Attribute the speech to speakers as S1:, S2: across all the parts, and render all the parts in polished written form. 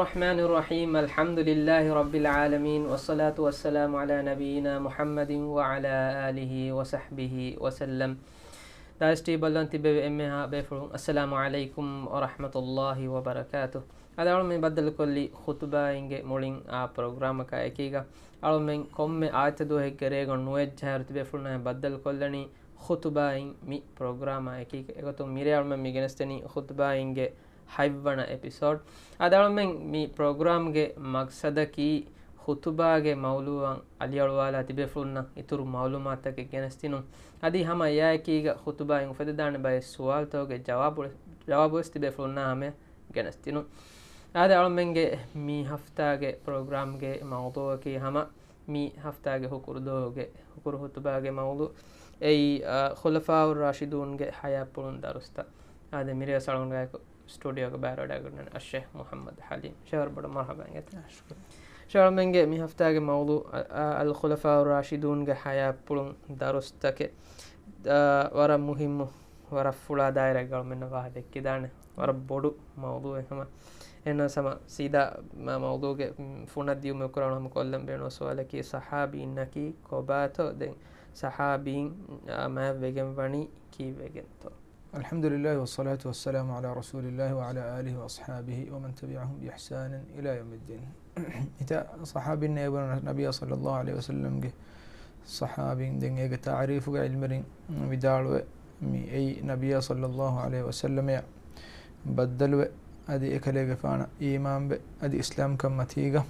S1: الرحمن الرحيم الحمد لله رب العالمين والصلاة والسلام على نبينا محمد وعلى آله وصحبه وسلم داستي بلنتي بأمها بفرون السلام عليكم ورحمة الله وبركاته هذا من بدل كل خطبة إنجي مولين برنامج كايكيغا من كم آيات دو هكريغون نوجه هرت بفرون بدل كلني خطبة إن مي برنامج كايكيغا إغتو ميريال من ميجنستني خطبة إنجي ಹೈವಣ ಎಪಿಸೋಡ್ ಅದರೊಳಗೆ ಮೀ ಪ್ರೋಗ್ರಾಮ್ಗೆ ಮಕ್ಸದಕಿ ಖುತುಬಾಗೆ ಮೌಲುವಾನ್ ಅಲಿಯಳುವಾಲ ತಿಬೆಫುನ್ನ ಇತುರು ಮೌಲುಮಾತಕ್ಕೆ ಗೆನಸ್ತಿನು ಅದಿ ಹಮ ಯಾಕೀಗ ಖುತುಬಾಯಿನ್ ಫೆದದಾನೆ ಬಯ ಸುವಾಲ್ ತೋಗೆ ಜವಾಬುಸ್ ತಿಬೆಫುನ್ನ ಹಮೆ ಗೆನಸ್ತಿನು ಅದರೊಳಗೆ ಮೀ ಹಫ್ತಾಗೆ ಪ್ರೋಗ್ರಾಮ್ಗೆ ಮೌದುವಕಿ ಹಮ ಮೀ ಹಫ್ತಾಗೆ ಹುಕುರ್ದೋಗೆ ಹುಕುರು ಖುತುಬಾಗೆ ಮೌಲು ಏಯ್ ಖುಲಫಾಉರ್ ರಾಶಿದೂನ್ಗೆ ಹಯಾಪುರುನ್ ದರುಸ್ತಾ ಅದೇ ಮಿರಿಯ ಸಳಂಗಾಯಕು स्टूडियो का बैरो डागरन अशेख मोहम्मद हलीम शहर बड़ा मरहबा शहर मेंगे मी हफ्ता के मौलू अल खुलफा और राशिदून के हया पुलुं दारुस्ता के वरा मुहिम वरा फुला दायरा गल में नवाह देखिदाने वरा बोडू मौलू है हम एना समा सीधा मौलू के फुना दियो में कुरान हम कोल्लम बेनो सवाल की सहाबी नकी कोबातो दे सहाबी मैं वेगन वनी की वेगन तो
S2: الحمد لله والصلاة والسلام على رسول الله وعلى آله وأصحابه ومن تبعهم بإحسان إلى يوم الدين. إذا صحابي النبي صلى الله عليه وسلم صحابي دنيا تعريف علمين بدالو أي نبي صلى الله عليه وسلم بدلوا أدي إكليك فانا إيمان أدي إسلام كم متيجة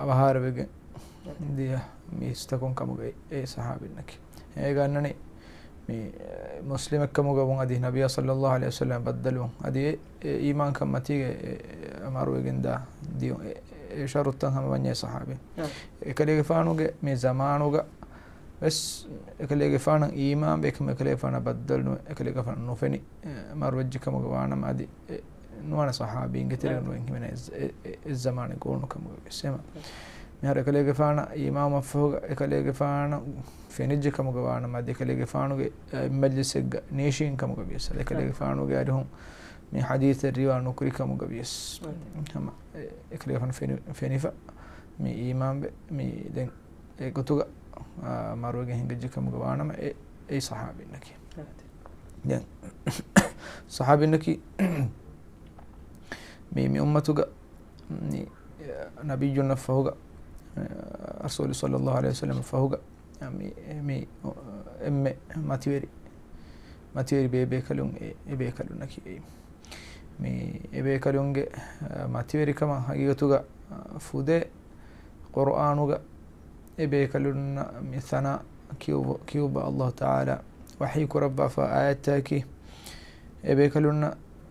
S2: أبهار بيجي دي ميستكون كم أي صحابي إنك هيك أنني مسلم كموجا أدي النبي صلى الله عليه وسلم بدلوا أدي إيمان كم متي أمروا جندا ديو شرط تهم بني صحابي كلي فانوجا من زمانوجا بس كلي فان إيمان بكم كلي فان بدلوا كلي فان نوفني أمروا جي كموجا وانا ما أدي نوانا صحابي إنكتير نوين من الزمان يكونوا كموجا سما مهر كلي فانا إمام مفهوم كلي فانا في نجى كم جوانا ما دي كلي فانو مجلس نيشين كم جبيس كلي فانو جارهم من حديث الرواية نكري كم جبيس هم كلي فان في نفا من إمام من دين كتوجا ماروجه هنجى كم جوانا ما أي صحابي نكى دين صحابي نكى من أمتوجا نبي جن فهوجا رسول صلى الله عليه وسلم فهوجا مي ماتيوري بيبيكالون إبيكالون نكي مي إبيكالون ماتيوري كما حقيقتوغا فودة قرآنوغا إبيكالون مثنا كيوب الله تعالى وحيك ربا فآياتاكي إبيكالون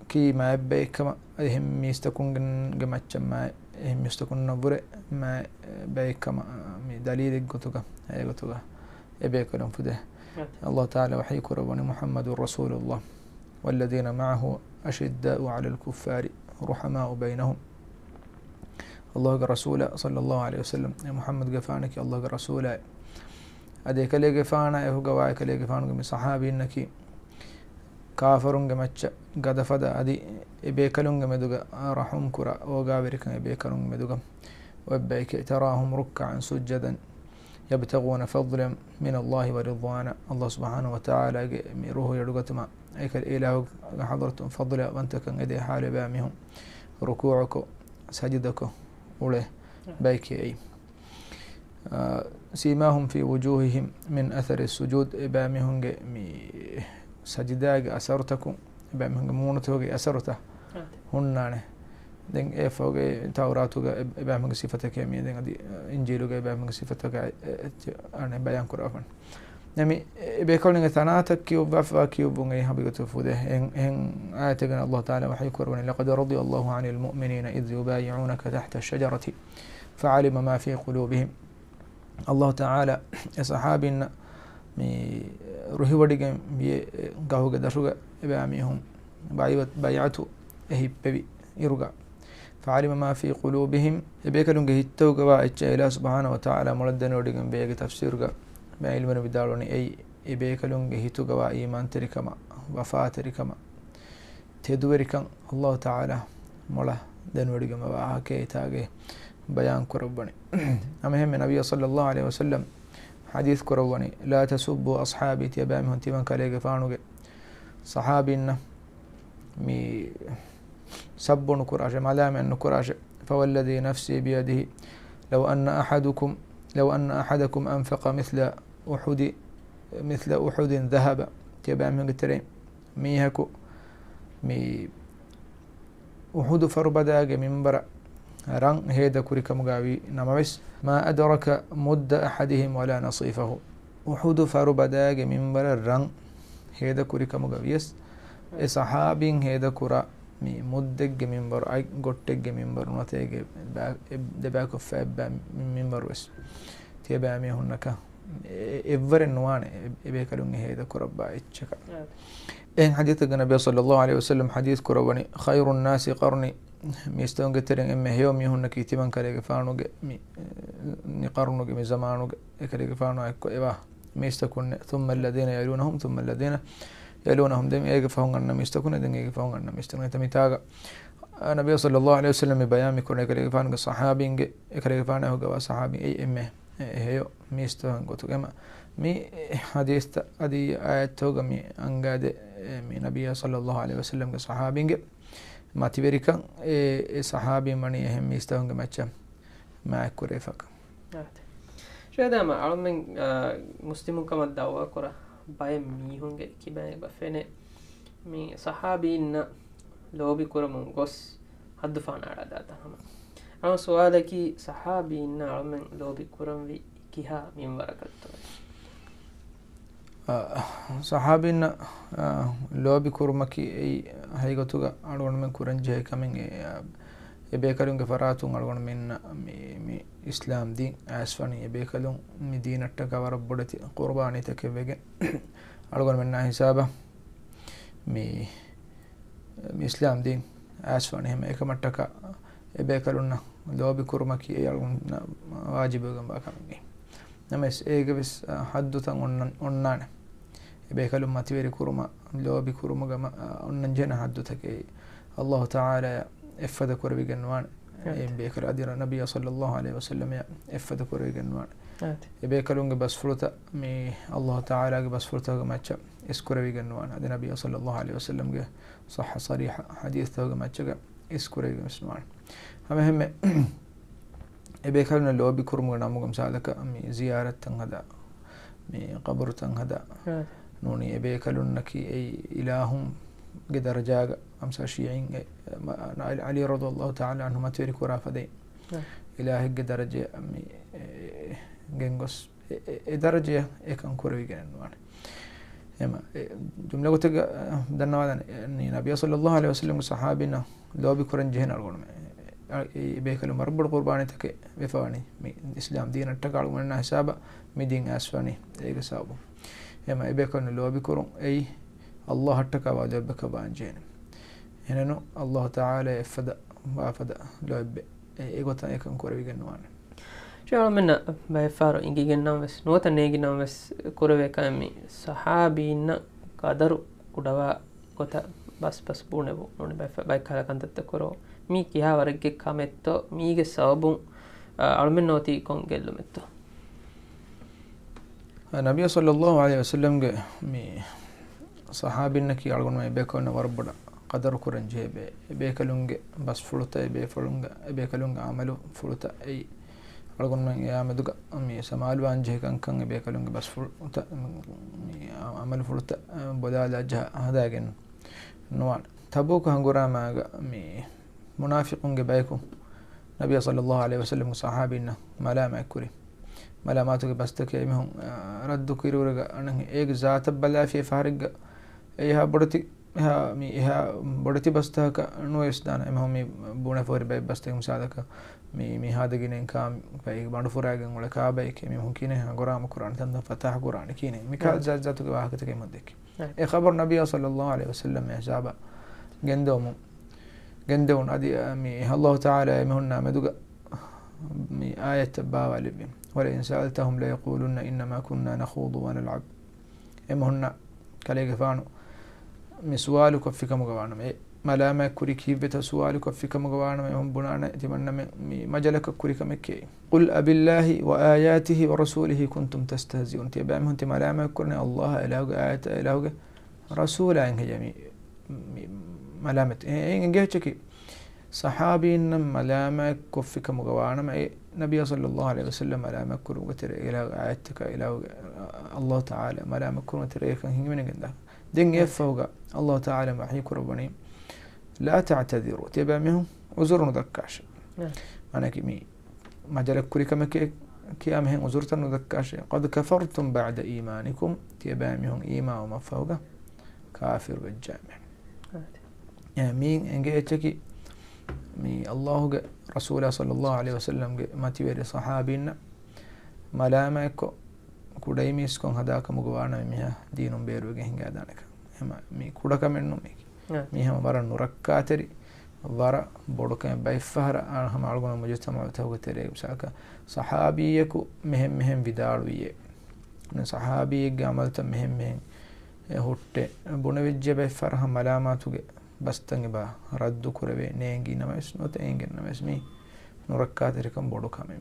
S2: كي ما يبي كما هم يستكون جمعت ما هم يستكون نبرة ما بيكما دليل قطوغا هي قطوغا يبيكلهم فده الله تعالى وحيك ربنا محمد رسول الله والذين معه أشداء على الكفار رحماء بينهم الله رسوله صلى الله عليه وسلم يا محمد قفانك الله رسوله أديك لي قفانا يهو قواعك لي قفانك من صحابي إنك كافرون قمتش قد فدا أدي يبيكلون قمدوغا رحم كرا وقابرك يبيكلون قمدوغا وبيك تراهم ركعا سجدا يبتغون فضلا من الله ورضوانا الله سبحانه وتعالى روح يرغتما ايك الاله حضرتم فضلا وانت كان ادي حال بامهم ركوعك سجدك وله بيك اي سيماهم في وجوههم من اثر السجود بامهم سجداك اثرتكم بامهم مونتوك اثرته هنانه دين فوق توراتوغا بامغ صفتك يمي دين دي انجيلوغا بامغ صفتك انا بيان قرافن نمي بيكون ثناتك كيو بفا كيو بونغي حبيتو فوده ان ايتنا الله تعالى وحي كرون لقد رضي الله عن المؤمنين اذ يبايعونك تحت الشجره فعلم ما في قلوبهم الله تعالى اصحابنا مي روحي وديغم بي غاوغا دشوغا باميهم بايعتو اهي بي يرغا فعلم ما في قلوبهم يبيكلون جهتوجا وإله سبحانه وتعالى مردنا وديجن بيجي تفسيرجا بعلم بدالوني أي يبيكلون جهتوجا وإيمان تركما وفاة تركما تدوركم الله تعالى ملا دنوريغم واكي تاغي بيان كربني أمهم النبي صلى الله عليه وسلم حديث كربني لا تسبوا أصحابي تيبام هنتي من كاليغ فانوغ صحابينا مي سب نكراج ملام نكراج فوالذي نفسي بيده لو أن أحدكم أنفق مثل أحد ذهب تيبام هنتي ميهكو مي أحد فربداغ منبر ران هيدا كوريكا مغاوي نمويس ما أدرك مد أحدهم ولا نصيفه أحد فربداغ منبر ران هيدا كوريكا مغاويس صحابين هيدا كورا مي مدق منبر أي قرتق منبر نتيجة دباكو فاب منبر وس تيبا مي هناك إفر النوان إبيكالون هيدا كورا بايتشكا إن حديث النبي صلى الله عليه وسلم حديث كرواني خير الناس قرني ميستون قترين إما يوم يهون كيتبان كليك فانو مي نقرنو مي زمانو كليك فانو أكو إباه ميستكون ثم الذين يلونهم ثم الذين يلونهم دم يقفهم أن ميستكون دم يقفهم أن ميستكون تميتاغا النبي صلى الله عليه وسلم بيان يكون كليك فانو صحابين كليك فانو هو صحابي أي إما هيو ميستون قتو كما مي حديث أدي آيات توغا مي أنغاد مي نبي صلى الله عليه وسلم صحابين ما تبريكا صحابي مني هم ميستون ماتشا ما كوريفك
S1: شو هذا ما علمن مسلمون كما دعوة كورا باي ميهون كيبان بفنة مي صحابي إن لو بيكورا منقص حد فان على داتا هم أنا سؤالك صحابي إن علمن لو بيكورا في كيها من بركته
S2: صحابينا لو بكرمكي أي هيغتوغا أرغون من كورنجه كمين يبيكالون غفراتون أرغون من مي إسلام دين أسفاني يبيكالون مدينة تكاور بدتي قرباني تكبيجن أرغون من حسابه مي إسلام دين أسفاني هم إكمتكا يبيكالون لو بكرمكي أي أرغون واجبهم باكمين نمس بس حدثا onnane بيكلم ما تبيري كورما لو بكورما جما onnanjena حدثك الله تعالى افد كوربي جنوان بيكل ادير النبي صلى الله عليه وسلم افد كوربي جنوان بيكلون بس فلوتا مي الله تعالى بس فلوتا ماتش اسكوربي جنوان ادي النبي صلى الله عليه وسلم صح صريح حديثه ماتش اسكوربي جنوان هم إبيكالنا لو بكرم ونامو مسالك مي زيارة هذا مي قبر هذا نوني إبيكالنا كي أي إلههم قدر جاء أمس شيعين علي رضي الله تعالى عنه ما تيري كرافة دين إلهي قدر جاء مي جنغس درجة إكان كروي جنوان هما جملة قلت دنا النبي صلى الله عليه وسلم صحابنا لو بكرن جهنا الغرم بيكلم مربر قرباني تك بفاني الإسلام دين التقال من حسابه مدين أسفاني أي سابو هما بيكلم لو بكرم أي الله التقى وجبك بانجين هنا الله تعالى يفدا وافدا لو إيقوتا يكن كوري جنوان
S1: شو منا بيفارو إنجي جنام بس نوتا نيجي نام بس كوري كامي صحابينا قدروا كدوا كوتا بس بونه بو نوني بيكالا كنتت كورو مي كيها ورقة كامتو ميجي سابون علمنوتي كون جلمتو
S2: النبي صلى الله عليه وسلم مي صحابينا كي على ما يبيكون وربنا قدر كورنجه بيكلونج بس فلوتا بيكلونج عملوا فلوتا أي على ما يعملوا مي سمال وانجه كان بيكلونج بس فلوتا عملوا فلوتا بدال جه هذا جن نوع تبوك هنقرا ما مي منافقون جبايكو نبي صلى الله عليه وسلم صحابينا ملامة كوري ملاماتك بس تكيمهم ردوا كيرورجا أنا إيج ذات بلا في فارق إيها بدتي إيها بدتي بس تك نويس دان إمهم مي بونه فور باي بس تك مساعدك مي هذا جينين كام باي باندو فراغن ولا كابي كي ممكن هي قرآن قرآن تند فتح قرآن كيني مكال ذاتك واحد تكيم مدك إيه خبر النبي صلى الله عليه وسلم يا شعب جندون أدي مي الله تعالى مهنا مدوق مي آية باب علبين ولئن سألتهم ليقولن إنما كنا نخوض ونلعب إمهن كليك فانو مسوالك فيك مقوانم ملامة كوري كيف بتسوالك في كم جوانا ما هم بنانا تمنى مجلك كوري كمكي قل أبي الله وآياته ورسوله كنتم تستهزئون تبعهم أنت ملامة كورنا الله إلهك آيات إلهك رسول إنك جميع ملامة إن جهتك صحابي إن ملامة كف كم جوانا ما نبي صلى الله عليه وسلم ملامة كور وتر إلى آياتك إلى الله تعالى ملامة كور وتر كان هي من عندك دين يفوق الله تعالى ما حيكون ربني لا تعتذروا تبامهم عذر ندكاش أنا كمي ما جالك كوري كم كي أمهم عذرت ندكاش قد كفرتم بعد إيمانكم تبامهم إيمان وما فوق كافر بالجامع يعني مين إنجيتك مي الله رسول صلى الله عليه وسلم ما تبي صحابينا ملامك كودايميس كون هذاك مغوانا ميها دينم بيرو جهنجا دانك مي كودك منو مي هم برا نوركاتري ورا بودك بايفهر هم علقنا مجتمع توغتري بساك صحابيك مهم بدارويه من صحابي عملت مهم هوت بونويج بايفر هم ملاماتوغ بستنگ با رد كوربي نينغي نمس نوت اينغ نمس مي نوركاتري كم بودو كامي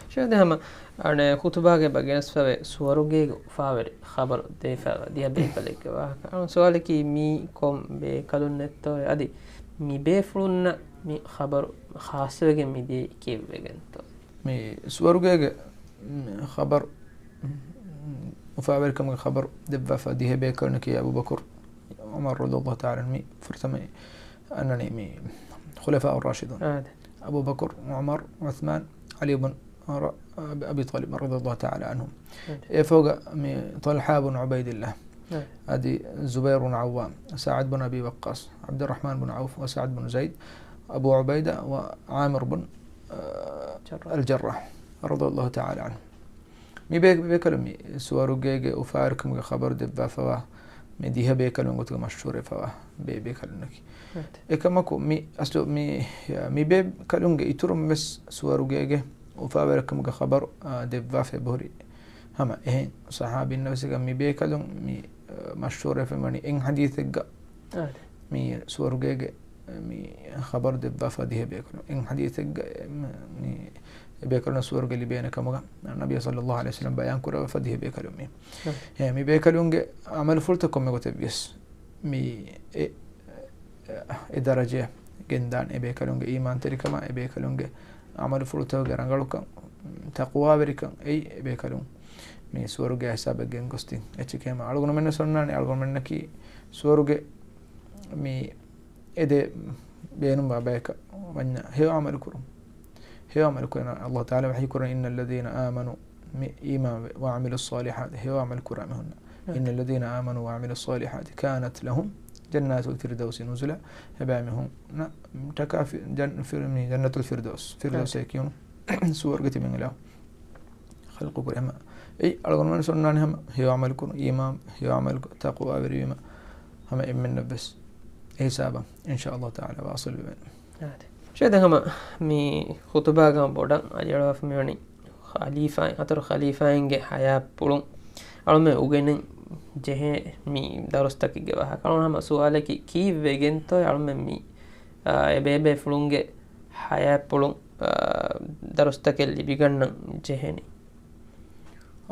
S1: شاید هم أنا خطبة کے بگنس فوے سوارو گے فاور خبر دے فا دیا بے پلے کے وا أنا سؤال کی می کوم بے کلون نتو أدي می بے فلون می خبر خاص وگے می دے کی بگن تو
S2: مي سوارو گے خبر وفاور كم خبر دبا فديه بے کرنے کی ابو بکر عمر رضي الله تعالى عنه فرتمي أنني مي خلفاء الراشدون أبو بكر وعمر وعثمان علي بن أبي طالب رضي الله تعالى عنهم فوق طلحة بن عبيد الله أدي زبير بن عوام سعد بن أبي وقاص عبد الرحمن بن عوف وسعد بن زيد أبو عبيدة وعامر بن الجراح رضي الله تعالى عنه مي بيكلمي سوارو جيجي وفاركم خبر دبا فوا مي ديها بيكلم قلت مشهور فوا بيكلمك إكماكو مي أصله مي بيكلم يترم بس سوارو جيجي وفاوركم خبر دبا في بوري هما إيه صحابي النبي مي بيكلم مي مشهور في مني إن حديثك مي سوارو جيجي مي خبر دبا فديه بيكلم إن حديثك مي بيكلم سوار اللي بينك كما النبي صلى الله عليه وسلم بيان كره فديه بيكلم يعني مي بيكلم عمل فلتكم مغتبيس مي درجه جندان بيكلم ايمان تركما بيكلم عمل فلتو غرانغلوك تقوى بريكم اي بيكلم مي سوار حساب جنغستين اتشكما algon men sonnani algon men ki suwaru mi ede beenum babayka wanya he amal kurum هي عمل كنا الله تعالى وحي كنا إن الذين آمنوا إيمان وعملوا الصالحات هي عمل كرامهن إن الذين آمنوا وعملوا الصالحات كانت لهم جنات الفردوس نزلا هبامهم تكافي جنة الفردوس فردوس يكون سور قتي من الله خلق كرامة أي ألقون من سنان هم هي عمل كنا إيمان هي عمل تقوى بريما هم من نبس حسابا إن شاء الله تعالى واصل بين
S1: شاید هم می خطبه گام بودن اجرا فمیونی خلیفہ اتر خلیفہنگے حیا پڑوں علم اوگن جه می درست کی گوا کلون هم سوال کی وگن تو علم می ابے فلونگے حیا پڑوں درست کے لبگن جهنی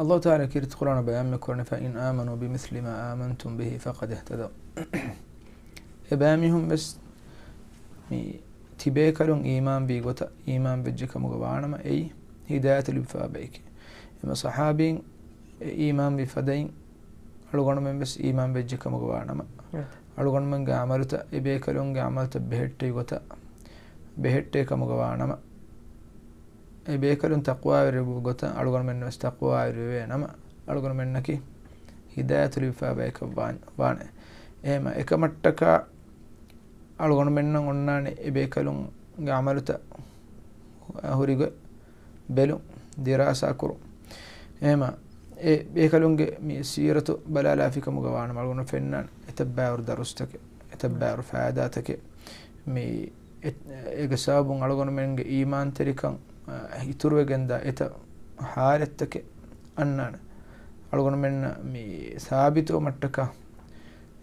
S2: الله تعالى كيرت قرآن بيان مكرن فإن آمنوا بمثل ما آمنتم به فقد اهتدوا إبامهم بس مي تبيكلون إيمان بيغوتا إيمان بجيكا مغوانما أي هداية لبفابيك إما صحابين إيمان بفدين ألغون من بس إيمان بجيكا مغوانما ألغون من عملتا إبيكلون عملتا بهتي غوتا بهتي كمغوانما إبيكلون تقوى ربوغوتا ألغون من بس تقوى ربوينما ألغون من نكي هداية لبفابيك وان إما إكمتكا algon menna onnane ebekalun gamaluta hurigo belu dirasa kuru ema bekalunge mi siratu balala fika mugawana algon fennan etabbar darustake etabbar faadatake mi egasabun algon menge iman terikan iturwegenda eta haalattake annana algon menna mi sabitu mattaka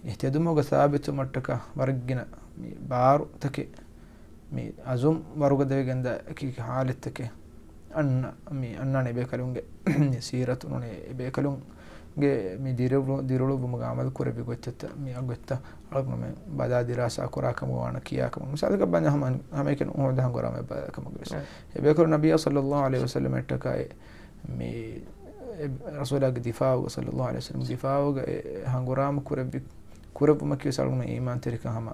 S2: ihtiyadumuga thabitu mattaka wargina mi baru take mi azum waruga devegenda ki halit take anna mi annane be kalunge siratu nune be kalung ge mi dirulu bumuga amal kure bi gottata mi agotta alagno me bada dirasa kura kam wana kiya kam misal ka banya hame ken umda hangora me kam ges e be kor nabiy sallallahu alaihi wasallam ettaka mi rasulah difaa sallallahu alaihi wasallam difaa hangora am kure buma ki salgno iman terika hama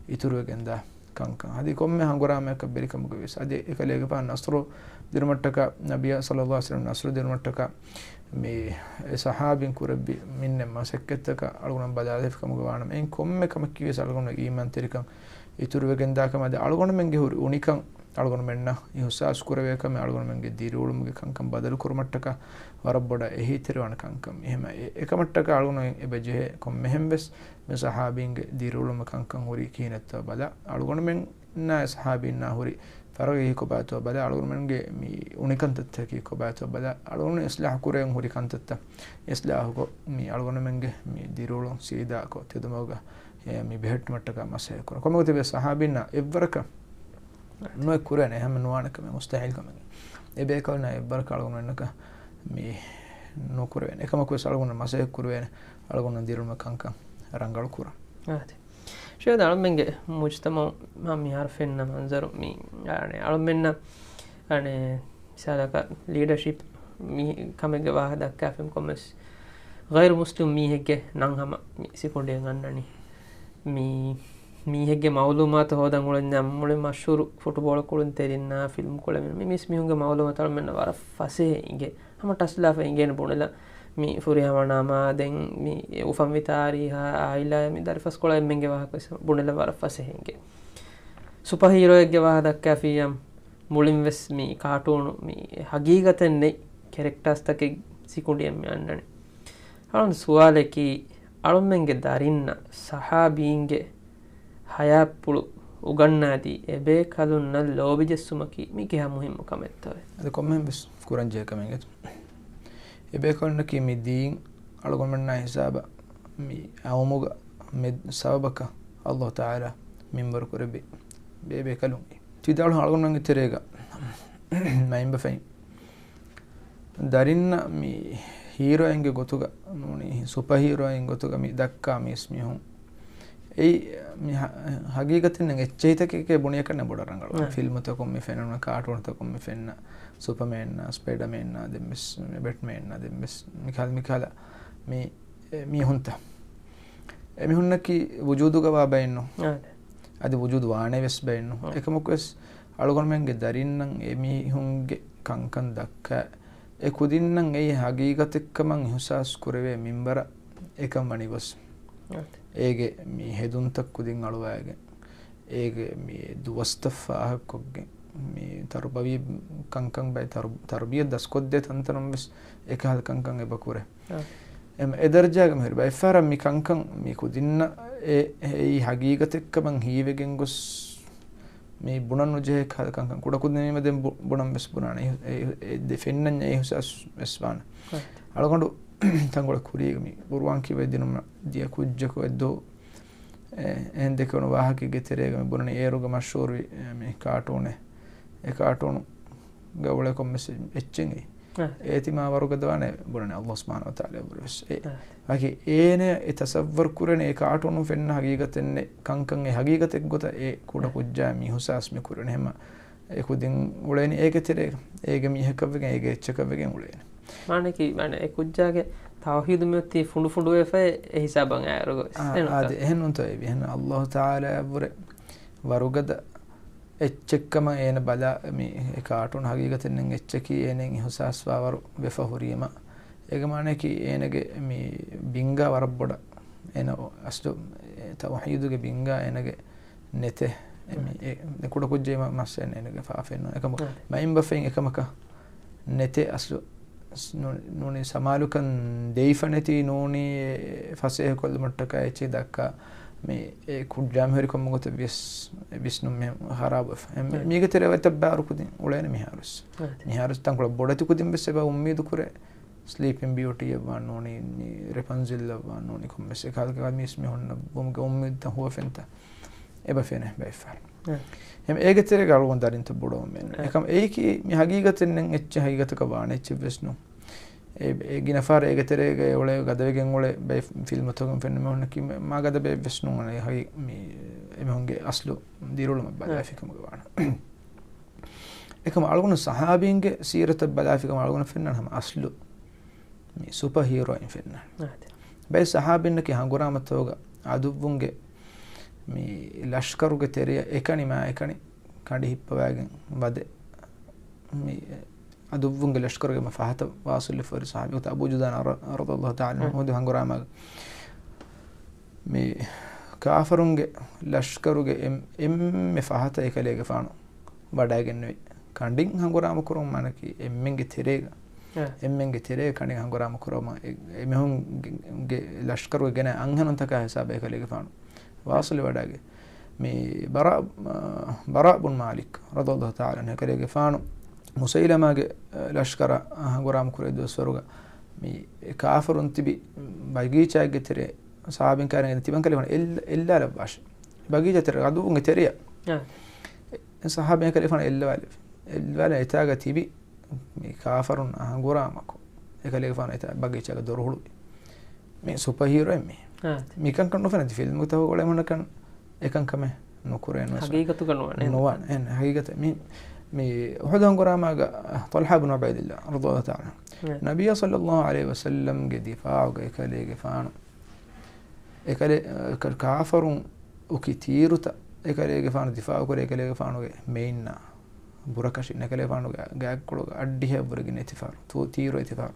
S2: ituru genda kankan hadi komme hangora me ka beri kam ges ade ekalege pa nasru dirmattaka nabiy sallallahu alaihi wasallam nasru dirmattaka mi sahabin kurabbi minne ma sekketaka algonam badalef kam gawanam en komme kam kiwes algon iman terikam ituru wegenda kam ade algon menge huri unikan algon menna ihsas kurave kam algon menge dirulum ge kankam badal kurmattaka warabboda ehi terwan kankam ehma ekamattaka algon ebeje kom mehembes me sahabin ge dirulum kankam huri kinetta bada algon men na sahabin na huri faragi ko bato bada algon menge mi unikan tattaki ko bato bada algon islah kureng huri kantatta islah ko mi algon menge mi dirulo sida ko tedumoga mi behet mattaka masay ko komote be sahabina evvaraka no kurene ham nuanaka me mustahil kam ebe kalna evvaraka algon menaka mi no kurene ekama ko algon masay kurene algon dirulma kankan rangal kura شو ده على مجتمع ما يعرفنا منظر يعني على منا يعني مثلا leadership مي كم جواهد كافم كمس غير مسلم مي هيك نعم سيكون عندنا مي هيك معلومات هذا مولنا مول مشهور فوتبول كلن ترينا فيلم كلن ميس ميونج معلومات على منا بعرف فاسه إنجي هم تسلا فإنجي نبونلا mi furihamanama den mi ufam vitari ha aila mi dar fas kola menge wa ko bunela war fas henge superhero ege wa dakka fiyam mulim ves mi cartoon mi hagigaten ne characters take sikundiyam mi annane halon suwale ki alon menge darinna sahabinge hayapulu ugannadi ebe kalunna lobijessumaki mi ke ha muhimmu kamettave ade kommen bes kuranje kamenget ebe kalunna ki mi din algon menna hisaba mi awmuga med sababaka Allah Taala minbar kurbi bebe kalun tidal algon nangi terega maimba fay darinna mi hero enge gotuga noni superhero enge gotuga mi dakka mi ismi hon ei mi hagigatin nge cheitake ke buniya kanna bodarangal film to kom mi fenna cartoon to kom mi fenna Superman na Spiderman na demmis Batman na demmis mikhala mi hunta mi hunnaki wujuduga wa bayno adi wujudu waane wes bayno ekamok wes algon menge darinnan mi hunge kankan dakka e kudinnan ei hagigatekkaman husas kurave minbara ekam mani bas ege mi heduntak kudin alwaage ege mi duwastafa hakogge mi tarbawi kankan bay tarbiyat das kodde tantanum bes ekal kankan e bakure em ederja gam her bay faram mi kankan mi kudinna e hagigatekka man hiwegen gos mi bunanu je kal kankan kuda kudne me dem bunam bes bunana e defennan e husas eswana algondu tangola kuri mi burwanki wedinum dia kujjako eddo ende kono wahaki geterega mi bunani eruga mashhur mi cartoon e cartoon gawle kom mes etchengi etima warugadwane bunani Allah subhanahu wa ta'ala burus haki ene etasavvur kurene e cartoon fenna hagigatenne kankan e hagigatek gota e kuda kujja mi husas mi kurene hema e kudin uleni egeterega ege mi hekavegen ege etchekavegen uleni maneki mane e kujjage tawhid metti fundu efe e hisaban ayrugo ade ehnon to e hen Allah ta'ala bure warugada etchekkama ena bala mi e cartoon hagigaten etcheki enen husaswa waru befa hurima ege maneki enege mi binga warabboda ena asdo tawhiduge binga enege nete mi kuda kujje masen enege faafenno ekam maimba fen ekamaka nete asdo noni samalukan deifaneti noni faseh kol mattaka echi dakka me kujjam heri kom gote bisnum me harab mi getere wata baru kudin ulene mi harus tankula bodati kudin beseba ummidu kure sleeping beauty wannoni mi Rapunzel wannoni kom se kalka mis mi honna bumge ummid huwa fenta eba fene bayfar hem egetere galgon darinta budo men ekam eiki mi hagigaten nen ecce hagigata ka wan ecce vesnu e gina far egetere ge ole gadavegen ole bay film togum fenne me honna ki ma gada be vesnu ne hagi mi em honge aslu dirulum balafikam ga wan ekam algon sahabinge sirata balafikam algon fennan ham aslu mi superhero in fenna bay sahabinne ki hangurama toga aduvunge mi lashkaruge teriya ekani ma ekani kandi hippawagen wade mi aduvunge lashkaruge ma fahata wasul for sahabi ta Abu Judan radhiyallahu ta'ala anhu hangurama mi kafarunge lashkaruge em fahata ekalege faanu wadagen ne kandin hangurama kurum manaki emmenge terega emmenge tere kani hangurama kuruma emehunge lashkaruge gena anhanon taka hisabe ekalege faanu واصل وداقه مي براء بن مالك رضي الله تعالى عنه كليك فانو مسيلمة لشكر غرام كريدو سروغا مي كافر انتبي باقي تشاغ تري صحابين كان تبان كلمه الا لباش باقي تري غدو نتريا صحابين كلفان الا يتاغ تبي مي كافر غرامكو كليك فانو باقي تشاغ دورهلو مي سوبر هيرو مي mikan kan nufana film ta hogole monakan ekan kame nukure no
S1: haqiqatu kan
S2: no en haqiqata mi uhudan gorama ga Talha ibn Ubaydillah radhiyallahu ta'ala nabiy sallallahu alayhi wasallam ge difa'u ge kale ge faanu ekale kafarun ukitiruta ekale ge faanu difa'u kore ekale ge faanu ge meinna burakashi ekale faanu ga akkulo addi hebburge netifar to tiro etifar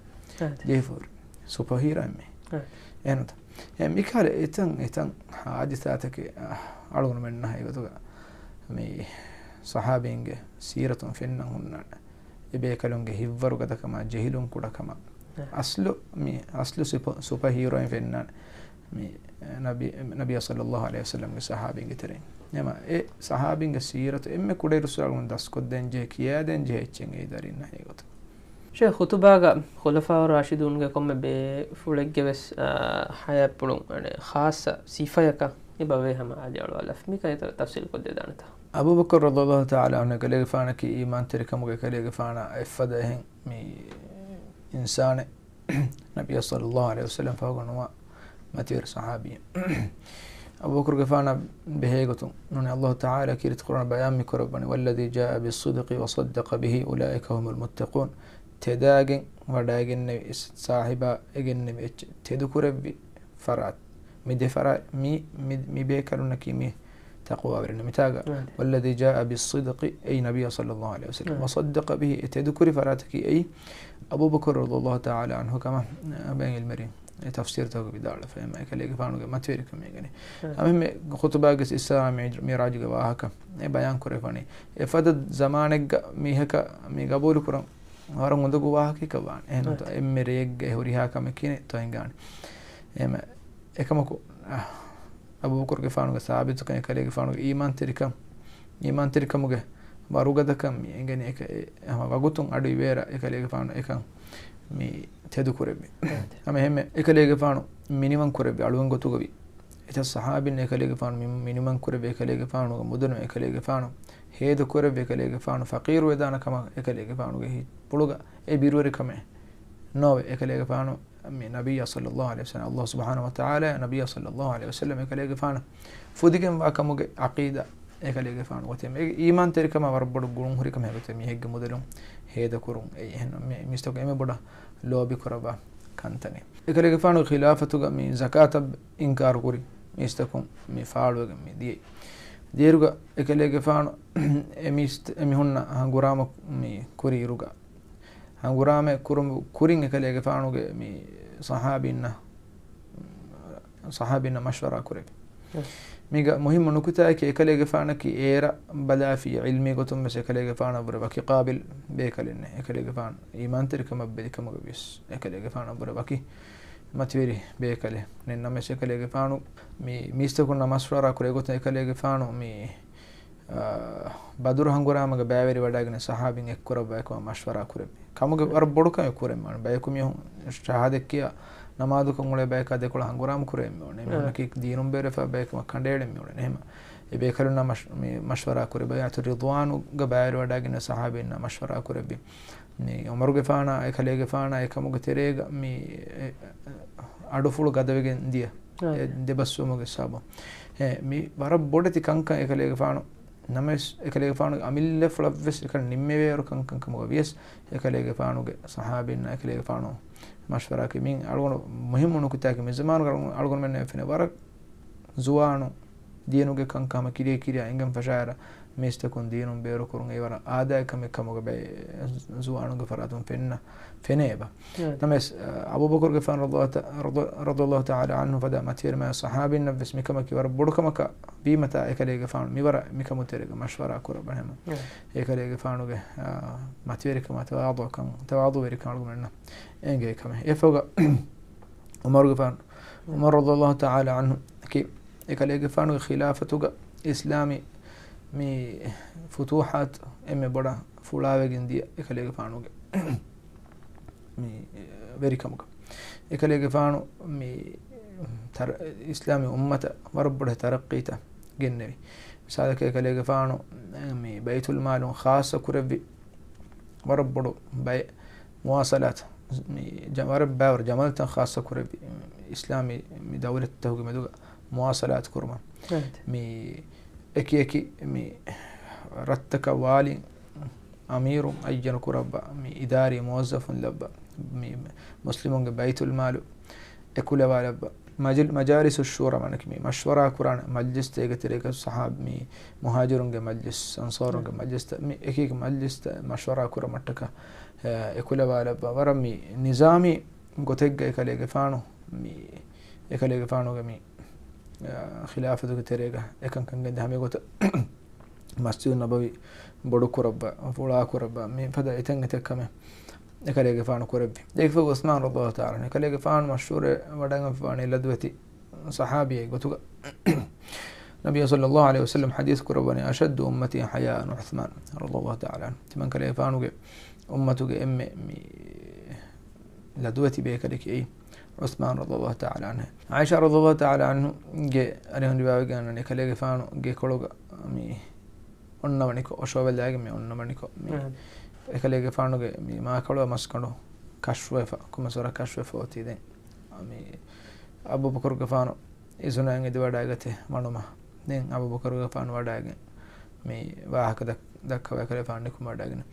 S2: jefur superhero me enota mikale etan hadithatak algun menna haygotuga mi sahabinge siratun fenna hunna ebe kalunge hivvaru gada kama jahilun kuda kama aslu superhero fenna mi nabi sallallahu alaihi wasallam ge sahabinge tere nema e sahabinge siratu emme kude rusalun daskoddenje kiyadenje echen e darinna haygotu
S1: شيخ خطباغا خلفاء الراشدون كم بفولجبس حياة بلون يعني خاصة صفيك يبغيها ما عليه ولا في ميكا تفصيل كل دانتا
S2: أبو بكر رضي الله تعالى عنه قال لي فانا كي إيمان تركم قال لي فانا إفداه مي إنسان نبي صلى الله عليه وسلم فوق نوا متير صحابي أبو بكر قفانا بهيغتو نون الله تعالى كيرت قرآن بيان مكربني والذي جاء بالصدق وصدق به أولئك هم المتقون تداغن وداغن صاحبا اغن تدكربي فرات مي فرا مي بيكلنا كيمي تقوى ورن متاغا والذي جاء بالصدق اي نبي صلى الله عليه وسلم وصدق به تذكر فراتك اي ابو بكر رضي الله تعالى عنه كما بين المريم تفسير تو بدال فهم كليك فانو ما تيرك ميغني امم خطبه گس اسلام معراج گواهك بيان كرفاني افد زمانك ميهك مي قبول كرم waran wanda guwaha ka baan ento emmerege horiha kame kine to engani ekamako Abu Bakr gefanu ga sabit kan kale gefanu iman terikam ge barugada kam engani ek wagutun adu vera ekale gefanu ekan mi tedu kurebe ame hemme ekale gefanu minimum kurebe alwan gotugobi eta sahabin ekale gefanu minimum kurebe ekale gefanu mudun ekale gefanu hedu kurebe ekale gefanu faqir wedana kama ekale gefanu ge puluga e birure kame nove ekale gefanu mi nabiyya sallallahu alaihi wasallam Allah subhanahu wa ta'ala nabiyya sallallahu alaihi wasallam ekale gefanu fudigen wa kamuge aqida ekale gefanu wotem iman terikama warbodu gulun huri kame hegete mi hegge mudulum heda kurum e hen mistoko eme boda lobi koraba kantane ekale gefanu khilafatu mi zakata inkar kuri mistakum mi faalu mi die dieruga ekale gefanu emi hunna hangurama mi kuri ruga hangurame kurin ekale gefanu ge mi sahabina mashwara kure miga muhim nukuta ke ekale gefana ki era bala fi ilmi gotum mes ekale gefana bure baki qabil be kalenne ekale gefan iman terkama be kama bis ekale gefana bure baki matwiri be kale nenna mes ekale gefanu mi mistakuna mashwara kure gotum ekale gefanu mi baduru hanguramaga bæveri wadagene sahabin ekkurabba ekwa mashwara kurebe kamuge war bodukam ekkurem man baykum yehun shahadekkiya namadu kongule bayka dekula hanguram kurem one memaki dinum berefa baykum kandelem one ehma e bekaluna mashwara kurebe yatu ridwanu ga bæveri wadagene sahabin mashwara kurebe ni umaruge faana ekalege faana ekamuge terega mi adufulu gadavegen dia debassumoge sabo mi war bodati kanka ekalege faana names ekalege faanu amille flawves ekal nimmeveeru kankamuga vies ekalege faanuge sahabin ekalege faanu mashwara ke min algono muhimmu nukutake me zamanu algono men fene war zuwanu dienuge kankama kiriya engam fashara mestakun dinum beeru kurun e war aada kame kamuga be zuwanuge faratun feneba names abubakar ge fan radiyallahu ta'ala anhu fada matir ma sahabin nafs mikamaki war bodukamaka bimata ekalege faanu miwara mikamuterega mashwara kurabahema ekalege faanuge matirika tawadu verika algunna enge kame efoga umar ge fan umar radiyallahu ta'ala anhu ki ekalege faanuge khilafatuga islami mi futuhat emme boda fulawegen dia ekalege faanuge mi verikamuga ekalege faanu mi islami ummata warabbude taraqqita gennevi misalake ekalege faanu mi baytul malun khassa kurabbi warabbudu bay muwasalat mi jamarab bawr jamaltan khassa kurabbi islami mi dawlat tawgi meduga muwasalat kurma mi eki mi rattaka wali amiru ajjan kurabba mi idari muwazzafun labba mi muslimun ge baytul malu ekula walabba majalis الشورى manaki mi mashwara kuran majlis tegatireka sahab mi muhajirun ge majlis ansarun ge majlis mi ekik majlis mashwara kura mattaka ekula walabba warami nizami gotegga ekalege faanu mi ekalege faanu ge mi khilafatu ge terega ekan kange hame gota masjid nabawi bodu kurabba fula kurabba mi fada iten etekame ekalege faanu kurabbi dekfo usman radiyallahu ta'ala ekalege faanu mashhur wadanga faani ladwati sahabi gotuga nabiy sallallahu alayhi wasallam hadith kurabani ashaddu ummati haya'an uthman radiyallahu ta'ala timan kalege faanu ge ummatuge emme mi ladwati be kaleke عثمان رضي الله تعالى عنه عائشة رضي الله تعالى عنه جي أريهم رباوي أن نكلي فانو جي كلوغا مي أننا منيكو أشوفل داعي مي أننا منيكو مي نكلي فانو جي مي ما كلوا مسكنو كشوفة كم سورة كشوفة وتي ده مي أبو بكر كفانو إذن أنجي دوا داعيته مانوما دين أبو بكر كفانو وداعي مي واه كده دكوا كلي فانو كم داعينا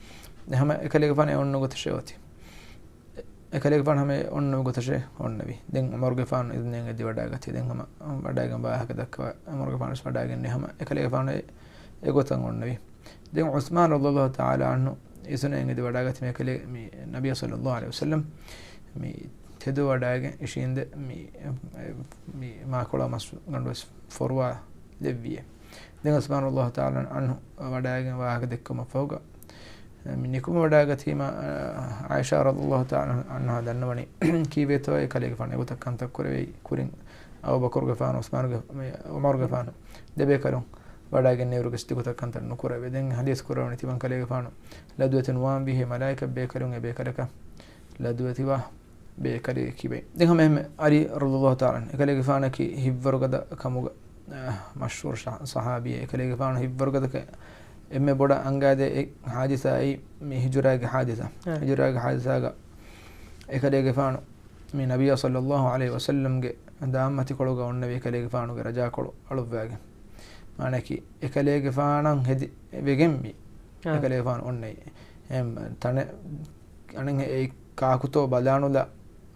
S2: هم كلي فانو أننا قتشوتي ekalege fan hame onna gotashe onnabi den amorge fan idnen edi wadagati den hama wadagan ba haka dakka amorge fan wadagan ne hama ekalege fan e gotan onnabi den Uthman radiyallahu ta'ala anhu isune edi wadagati me ekale mi nabiy sallallahu alaihi wasallam mi tedu wadagan ishinde mi ma kola mas gando forwa levie den Uthman radiyallahu ta'ala anhu wadagan ba haka dakka mafawga من يكون وداعتي ما عائشة رضي الله تعالى عنها دنوني كيف يتوه كليك فان يقول تكان تكوري كورين أو بكر غفان عثمان عمر غفان دبي كلون وداعي النيرو كستيكو تكان تنكوري بدين حديث كوروني تبان كليك فان لدوة وان به ملائكة بيكلون بيكلك لدوة واه بيكلي كيبي دين هم علي رضي الله تعالى كليك فان كي هيفرو كذا كمو مشهور صحابي كليك فان هيفرو كذا emme boda angade hadisa ai mi hijrage hadisa ga ekadege faanu mi nabiy sallallahu alaihi wasallam ge daamati kologa onnabi ekadege faanu ge raja kolo aluvage manaki ekadege faanan hedi vegemmi ekadege faanu onnai em tane anen e kaakuto balanula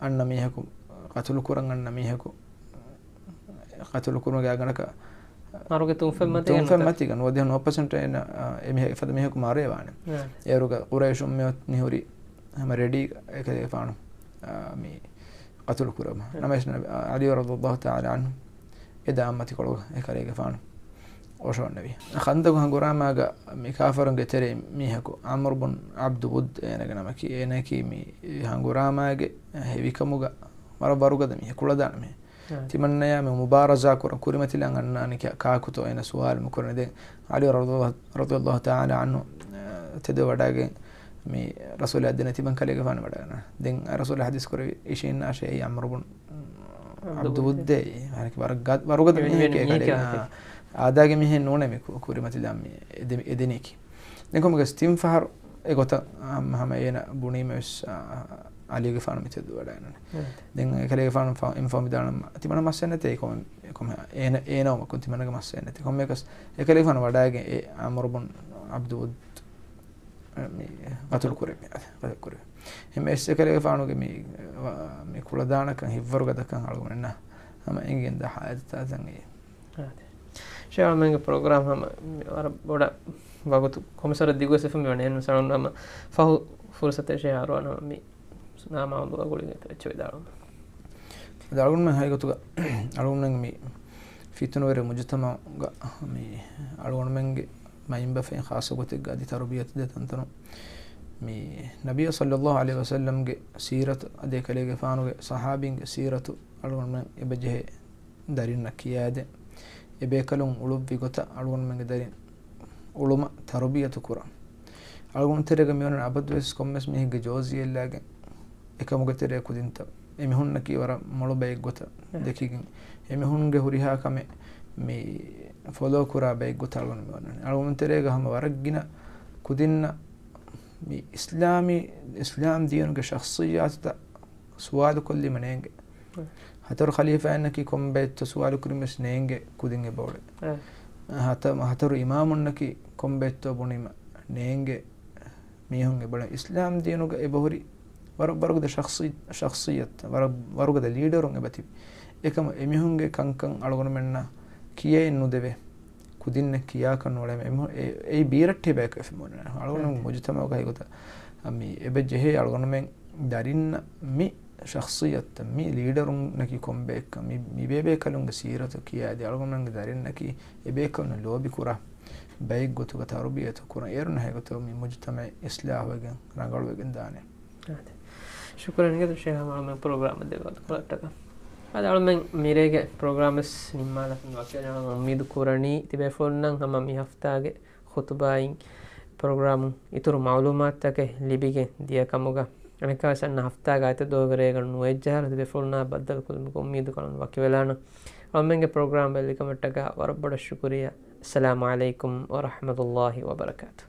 S2: anna miheku qatul kuran anna miheku qatul kurun ga ganaka
S1: maruge tuufemmati
S2: gan wadi 1% ena emi fada meheku mare waane eruga quraish ummiyat nihuri hama ready ekade faanu mi qatul kurama namesh ali radhiyallahu ta'ala anhu ida ammati kologa ekade faanu osho nabi khandagu hangurama ga mi kafaran ge tere miheku amr bin abd bud ena ganamaki ena ki mi hangurama ge hevi kamuga mara baruga da mi kula dan mi timanna me mubaraza kuran kurimatilan annani kaakuto ena sual mukurne de ali radiyallahu ta'ala anhu tede wadage mi rasul adna timan kalege fan wadana den rasul hadis kore ishin ashay amr ibn abdu budde hani barugad mi ke adage mi hen none me kurimatilan mi edeniki den kom gastim fahar egota hama ena buni mes ali ge fan mitad wadana den kalege fan inform dana timana massenete kom ena ma kunti managa massenete kom mekas e kalege fan wadage e amr ibn abdu mi atul kore hemme esse kalege fanuge mi kula dana kan hivvaruga dakan algunna hama ingen da hayata tangi
S1: share menga program hama boda bagotu komisar digo sefum me nen sanon hama fahu fursate share arwana mi nama andu agulge teche dalu
S2: dalgun men haygotuga algun mi fitno were mujtama ga mi algun menge maimba fe khasa gote gadi tarbiyat de tantano mi nabiy sallallahu alaihi wasallam ge sirat ade kalege fanuge sahabin ge siratu algon men ebeje darin nakiyade ebe kalon ulubbi gota algon men ge darin uluma tarbiyatu qura algon terega mi onan abadwes kommes mi ge jozi ellage ekamuge tere kudinta emi hunna ki wara molobe gota dekigen emi hunge huriha kame mi follow kura bay gotalgon mi wonan algon terega hama waragina kudinna mi islam deenuge shakhsiyat suwal kulli manenge hatar khalifa annaki kom bayt suwal kurimis nenge kudinge bawle hatar imamunnaki kom bayt bunima nenge mi honge bala islam deenuge e bahuri warugda shakhsiyat warugda leader onge bati ekam emi honge kankan algon menna kiye nudeve kudinne kiya kan wala me ei biratte back if mon algon mujtama ga higota ami ebe jehe algon men darinna mi shakhsiyat mi leader naki kombe mi bebe kalunga siratu kiya de algon men darinna ki ebe kan lobi kura bayg gotu ga tarbiyatu kura erna higota mi mujtama islah wagen rangal wagen dane
S1: shukran ge sheikh amal program de kolata adalmen mirege programmes nimmala wakena umid kurani tibe fonnan hama mi haftage khutbain program ituru malumat take libige dia kamuga aneka sanna haftaga ate dogere ganu ejjahar tibe fonna baddal kulmu umid kalan wakivelana almenge program belli kamattaga warabada shukriya assalamu alaikum wa rahmatullahi wa barakatuh